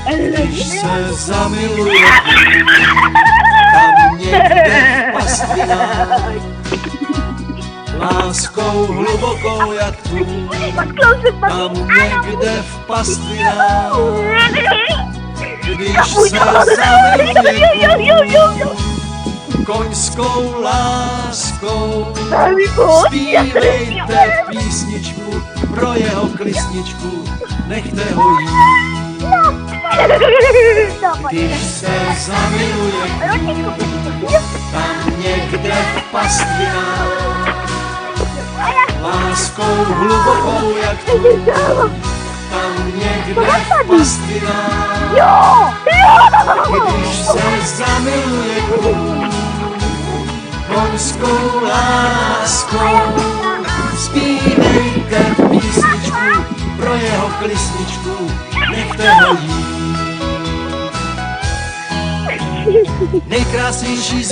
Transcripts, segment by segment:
Když se zamiluje tam někde v pastvinách, láskou hlubokou jak tu, tam někde v pastvinách, když se zamiluje koňskou láskou, zpívejte písničku pro jeho klisničku, nechte ho jít. Když se zamiluje tam někde v pastvinách, láskou hlubokou jak tu, tam někde v pastvinách, když se zamiluje koňskou láskou, zpívejte písničku pro jeho klisničku, nechte ho jít. Nejkrásnější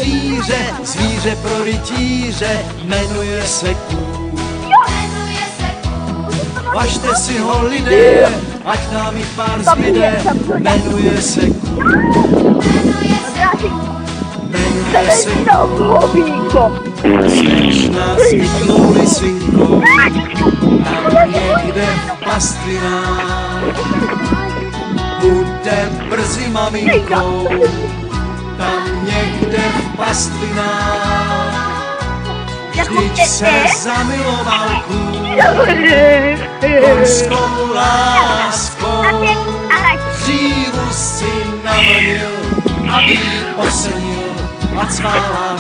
zvíře pro rytíře, jmenuje se kůl. Važte si ho lidé, ať nám jich pár zbyde, jmenuje se kůl. Jmenuje se kůl. Slečna s pytlou lisinkou, tam někde v pastvinách, bude brzy maminkou, tam někde v pastvinách, vždyť se zamiloval kůl, koňskou láskou, dřívu si navlnil, aby jí osenil a cvála.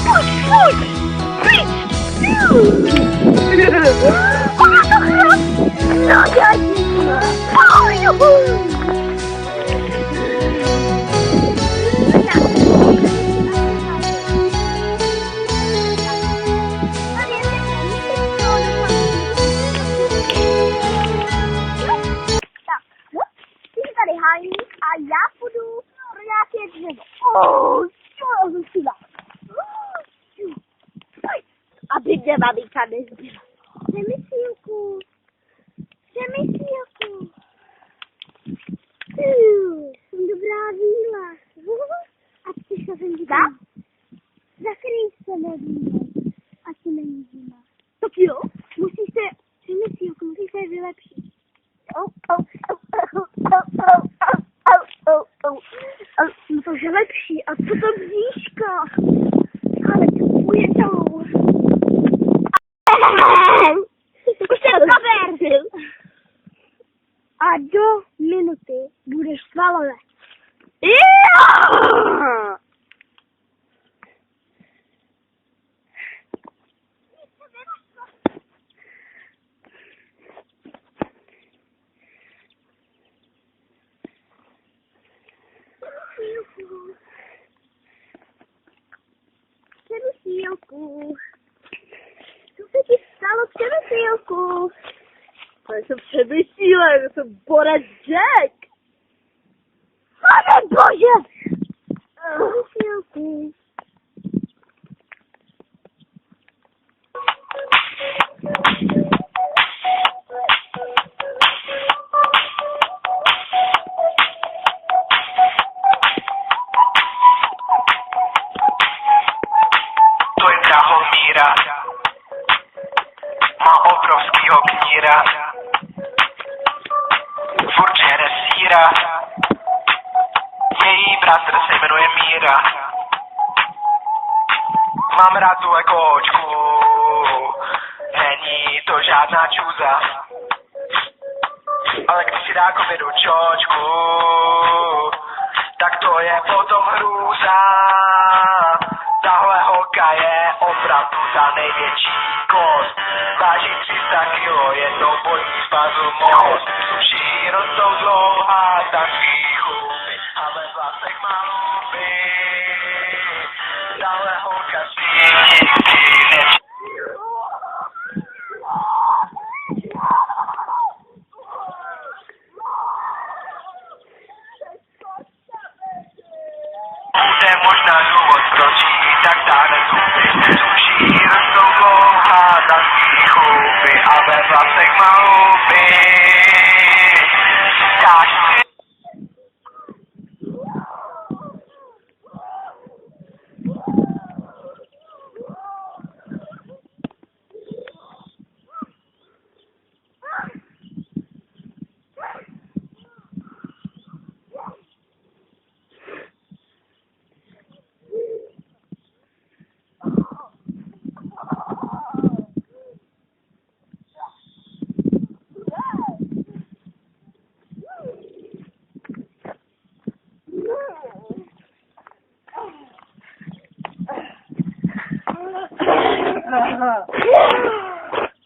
A já půjdu pro nějaké dřevo. Aby mě maminka nezbyla. Přemyslíku. Jsem dobrá víla. A přišla jsem ti tam? Zakryj se nevíle. Ať ti není zima. Tak jo, přemyslíku, musíš se vylepšit. No to je lepší. A co to bříško? Ale to ujedou. Už jsem kaver. A do minuty budeš svalovat. Přemysílku. Co se ti stalo, Přemysílku? Já jsem přemysíla, já jsem Boris Jack. Pane Bože! Přemysílku. Má obrovskýho kníra, furt žere síra, její bratr se jmenuje Míra. Mám rád tu kočku, není to žádná čůza, ale když si dá covidu čočku, tak to je potom hrůza. Tahle holka je opravdu ta největší kost. Váží 300 kilo, je to vodní spazmost. Suší rostou dlouhá, takový chlupy, a ve vlasech má lupy. Tahle holka si nikdy ne...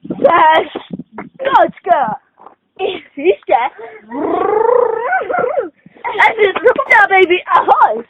Cześć! Koczka! I oczywiście! Zrób baby, ahoj!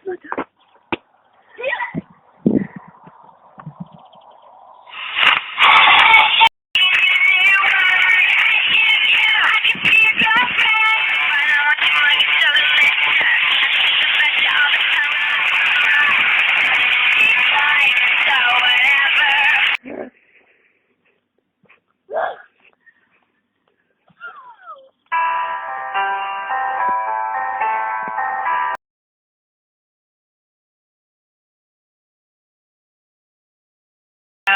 The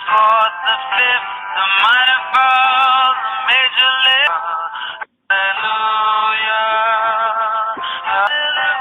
fourth, the fifth, the minor fall, the major lift. Hallelujah, hallelujah.